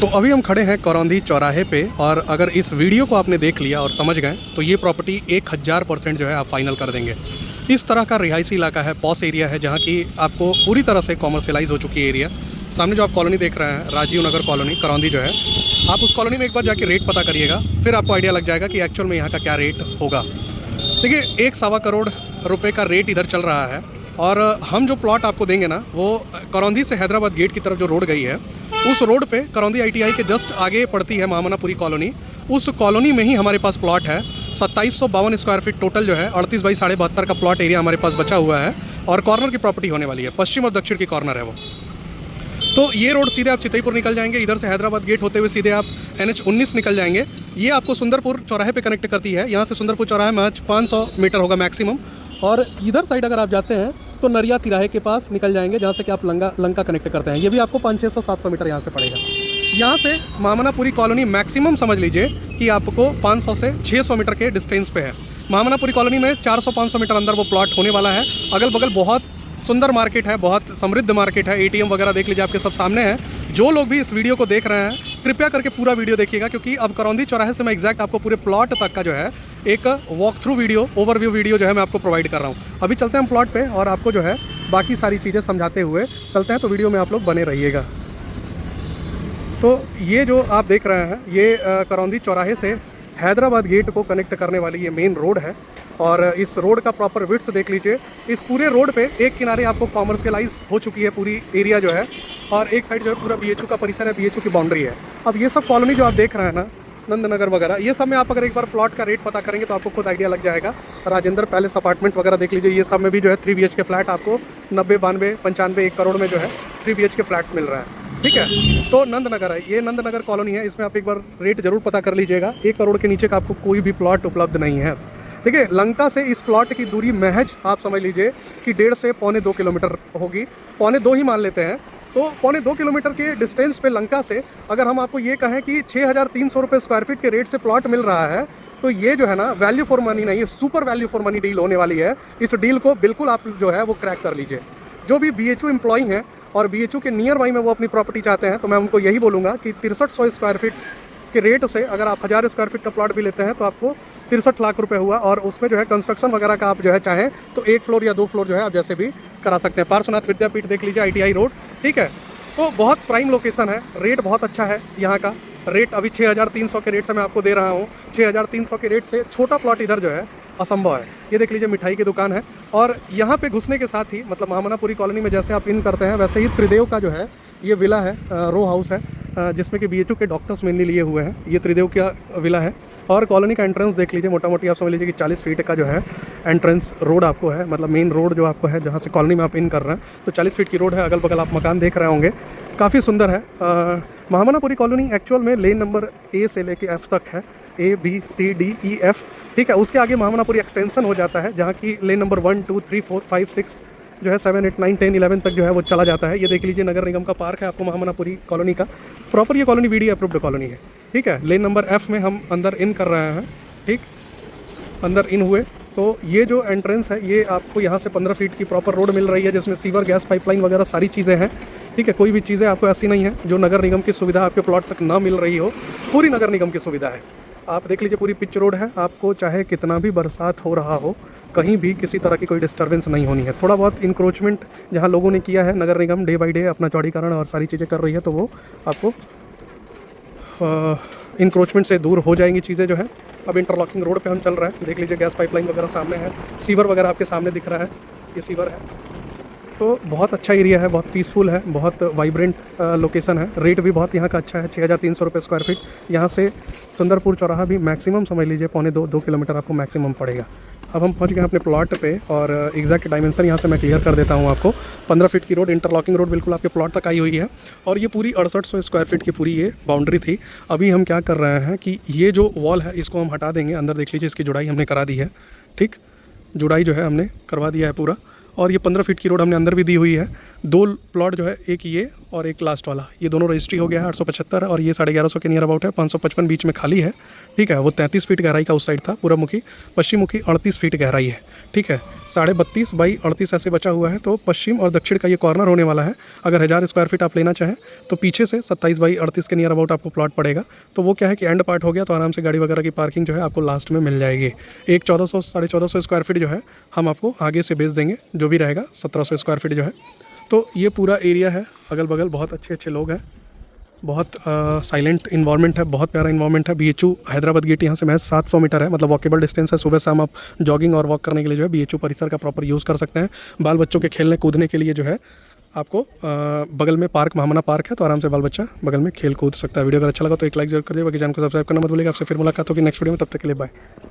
तो अभी हम खड़े हैं करौंदी चौराहे पे, और अगर इस वीडियो को आपने देख लिया और समझ गए तो ये प्रॉपर्टी 1000% जो है आप फाइनल कर देंगे। इस तरह का रिहायशी इलाका है, पॉस एरिया है, जहाँ की आपको पूरी तरह से कॉमर्शियलाइज हो चुकी है एरिया। सामने जो आप कॉलोनी देख रहे हैं राजीव नगर कॉलोनी करौंदी जो है, आप उस कॉलोनी में एक बार जाके रेट पता करिएगा, फिर आपको आइडिया लग जाएगा कि एक्चुअल में यहाँ का क्या रेट होगा। देखिए 1.25 करोड़ रुपए का रेट इधर चल रहा है, और हम जो प्लॉट आपको देंगे ना वो करौंदी से हैदराबाद गेट की तरफ जो रोड गई है, उस रोड पे करौंदी ITI के जस्ट आगे पड़ती है महामनापुरी कॉलोनी। उस कॉलोनी में ही हमारे पास प्लॉट है। 2752 स्क्वायर फीट टोटल जो है 38 बाई 72.5 का प्लॉट एरिया हमारे पास बचा हुआ है, और कॉर्नर की प्रॉपर्टी होने वाली है, पश्चिम और दक्षिण की कॉर्नर है वो। तो ये रोड सीधे आप चितईपुर निकल जाएंगे, इधर से हैदराबाद गेट होते हुए सीधे आप NH19 निकल जाएंगे। ये आपको सुंदरपुर चौराहे पे कनेक्ट करती है। यहाँ से सुंदरपुर चौराहे में 500 मीटर होगा मैक्सिमम, और इधर साइड अगर आप जाते हैं तो नरिया तिराहे के पास निकल जाएंगे, जहाँ से कि आप लंका कनेक्ट करते हैं। ये भी आपको 500-600-700 मीटर यहाँ से पड़ेगा। यहाँ से महामनापुरी कॉलोनी मैक्सिमम समझ लीजिए कि आपको 500 से 600 मीटर के डिस्टेंस पे है। महामनापुरी कॉलोनी में 400-500 मीटर अंदर वो प्लॉट होने वाला है। अगल बगल बहुत सुंदर मार्केट है, बहुत समृद्ध मार्केट है, ATM वगैरह देख लीजिए, आपके सब सामने है। जो लोग भी इस वीडियो को देख रहे हैं कृपया करके पूरा वीडियो देखिएगा, क्योंकि अब करौंदी चौराहे से मैं एग्जैक्ट आपको पूरे प्लॉट तक का जो है एक walk through video, overview video जो है मैं आपको प्रोवाइड कर रहा हूँ। अभी चलते हैं हम प्लॉट पे, और आपको जो है बाकी सारी चीज़ें समझाते हुए चलते हैं, तो वीडियो में आप लोग बने रहिएगा। तो ये जो आप देख रहे हैं ये करौंदी चौराहे से हैदराबाद गेट को कनेक्ट करने वाली ये मेन रोड है, और इस रोड का प्रॉपर विड्थ देख लीजिए। इस पूरे रोड पे एक किनारे आपको कॉमर्शियलाइज हो चुकी है पूरी एरिया जो है, और एक साइड जो है पूरा BHU का परिसर है, BHU की बाउंड्री है। अब ये सब कॉलोनी जो आप देख रहे हैं ना, नंदनगर वगैरह, ये सब में आप अगर एक बार प्लॉट का रेट पता करेंगे तो आपको खुद आइडिया लग जाएगा। राजेंद्र पैलेस अपार्टमेंट वगैरह देख लीजिए, ये सब में भी जो है 3 BHK फ्लैट आपको 90, 92, 95, 1 करोड़ में जो है 3 BHK फ्लैट्स मिल रहा है। ठीक है, तो नंदनगर है, ये नंदनगर कॉलोनी है, इसमें आप एक बार रेट जरूर पता कर लीजिएगा। 1 करोड़ के नीचे का आपको कोई भी प्लॉट उपलब्ध नहीं है। देखिए लंका से इस प्लॉट की दूरी महज आप समझ लीजिए कि 1.5 से 1.25 किलोमीटर होगी, 1.25 ही मान लेते हैं। तो 1.25 किलोमीटर के डिस्टेंस पे लंका से अगर हम आपको ये कहें कि 6,300 रुपये स्क्वायर फीट के रेट से प्लॉट मिल रहा है, तो ये जो है ना वैल्यू फॉर मनी नहीं है, super value for money deal होने वाली है। इस डील को बिल्कुल आप जो है वो क्रैक कर लीजिए। जो भी BHU एम्प्लॉई हैं और BHU के नियर बाई में वो अपनी प्रॉपर्टी चाहते हैं, तो मैं उनको यही बोलूँगा कि 6300 स्क्वायर फीट के रेट से अगर आप 1000 स्क्वायर फीट का प्लॉट भी लेते हैं तो आपको 63 लाख रुपए हुआ, और उसमें जो है कंस्ट्रक्शन वगैरह का आप जो है चाहें तो 1 फ्लोर या 2 फ्लोर जो है आप जैसे भी करा सकते हैं। पार्श्वनाथ विद्यापीठ देख लीजिए, ITI रोड, ठीक है। तो बहुत प्राइम लोकेशन है, रेट बहुत अच्छा है यहाँ का। रेट अभी 6,300 के रेट से मैं आपको दे रहा हूँ। 6,300 के रेट से छोटा प्लॉट इधर जो है असंभव है। ये देख लीजिए मिठाई की दुकान है, और यहाँ पे घुसने के साथ ही मतलब महामनापुरी कॉलोनी में जैसे आप इन करते हैं वैसे ही त्रिदेव का जो है ये विला है, रो हाउस है, जिसमें कि BHU के डॉक्टर्स मेनली लिए हुए हैं। ये त्रिदेव का विला है, और कॉलोनी का एंट्रेंस देख लीजिए, मोटा मोटी आप समझ लीजिए कि 40 फीट का जो है एंट्रेंस रोड आपको है, मतलब मेन रोड जो आपको है जहाँ से कॉलोनी में आप इन कर रहे हैं, तो 40 फीट की रोड है। अगल बगल आप मकान देख रहे होंगे, काफ़ी सुंदर है। महामनापुरी कॉलोनी एक्चुअल में लेन नंबर A से लेके F तक है, A B C D E F, ठीक है। उसके आगे महामनापुरी एक्सटेंशन हो जाता है, जहाँ की लेन नंबर 1 2 3 4 5 6 जो है 7 8 9 10 11 तक जो है वो चला जाता है। ये देख लीजिए नगर निगम का पार्क है आपको महामनापुरी कॉलोनी का। प्रॉपर ये कॉलोनी VD अप्रूव्ड कॉलोनी है, ठीक है। लेन नंबर F में हम अंदर इन कर रहे हैं, ठीक। अंदर इन हुए तो ये जो एंट्रेंस है ये आपको यहाँ से 15 फीट की प्रॉपर रोड मिल रही है, जिसमें सीवर, गैस पाइपलाइन वगैरह सारी चीज़ें हैं, ठीक है। कोई भी चीज़ें आपको ऐसी नहीं है जो नगर निगम की सुविधा आपके प्लॉट तक ना मिल रही हो, पूरी नगर निगम की सुविधा है। आप देख लीजिए पूरी पिच रोड है, आपको चाहे कितना भी बरसात हो रहा हो, कहीं भी किसी तरह की कोई डिस्टर्बेंस नहीं होनी है। थोड़ा बहुत इंक्रोचमेंट जहाँ लोगों ने किया है, नगर निगम डे बाई डे अपना चौड़ीकरण और सारी चीज़ें कर रही है, तो वो आपको इंक्रोचमेंट से दूर हो जाएंगी चीज़ें जो है। अब इंटरलॉकिंग रोड पे हम चल रहे हैं, देख लीजिए गैस पाइपलाइन वगैरह सामने है, सीवर वगैरह आपके सामने दिख रहा है, ये सीवर है। तो बहुत अच्छा एरिया है, बहुत पीसफुल है, बहुत वाइब्रेंट लोकेशन है। रेट भी बहुत यहाँ का अच्छा है, 6,300 रुपये स्क्वायर फीट। यहाँ से सुंदरपुर चौराहा भी मैक्सिमम समझ लीजिए 1.25-2 किलोमीटर आपको मैक्सिमम पड़ेगा। अब हम पहुँच गए अपने प्लॉट पे, और एग्जैक्ट डायमेंशन यहाँ से मैं क्लियर कर देता हूँ आपको। 15 फीट की रोड, इंटरलॉकिंग रोड बिल्कुल आपके प्लॉट तक आई हुई है, और ये पूरी 6800 स्क्वायर फीट की पूरी ये बाउंड्री थी। अभी हम क्या कर रहे हैं कि ये जो वॉल है इसको हम हटा देंगे। अंदर देख लीजिए इसकी जुड़ाई हमने करा दी है, ठीक। जुड़ाई जो है हमने करवा दिया है पूरा, और ये 15 फीट की रोड हमने अंदर भी दी हुई है। 2 प्लॉट जो है, एक ये और एक लास्ट वाला, ये दोनों रजिस्ट्री हो गया है 875, और ये 1150 के नियर अबाउट है। 555 बीच में खाली है, ठीक है। वो 33 फीट गहराई का उस साइड था पूरा मुखी, पश्चिम मुखी 38 फीट गहराई है, ठीक है। 32.5 बाई 38 ऐसे बचा हुआ है, तो पश्चिम और दक्षिण का ये कॉर्नर होने वाला है। अगर 1000 स्क्वायर फीट आप लेना चाहें तो पीछे से 27 बाई 38 के नियर अबाउट आपको प्लॉट पड़ेगा। तो वो क्या है कि एंड पार्ट हो गया, तो आराम से गाड़ी वगैरह की पार्किंग जो है आपको लास्ट में मिल जाएगी। एक 1400 1450 स्क्वायर फीट जो है हम आपको आगे से बेच देंगे, जो भी रहेगा 1700 स्क्वायर फीट जो है। तो ये पूरा एरिया है, अगल बगल बहुत अच्छे अच्छे लोग हैं, बहुत साइलेंट इन्वायरमेंट है, बहुत प्यारा इन्वायरमेंट है। BHU हैदराबाद गेट यहाँ से महज 700 मीटर है, मतलब वॉकेबल डिस्टेंस है। सुबह शाम आप जॉगिंग और वॉक करने के लिए जो है BHU परिसर का प्रॉपर यूज़ कर सकते हैं। बाल बच्चों के खेलने कूदने के लिए जो है आपको बगल में पार्क, महामना पार्क है, तो आराम से बाल बच्चा बगल में खेल कूद सकता है। वीडियो अगर अच्छा लगा तो एक लाइक जरूर कर दिए, बाकी चैनल को सब्सक्राइब करना मत भूलिएगा। आपसे फिर मुलाकात होगी नेक्स्ट वीडियो में, तब तक के लिए बाय।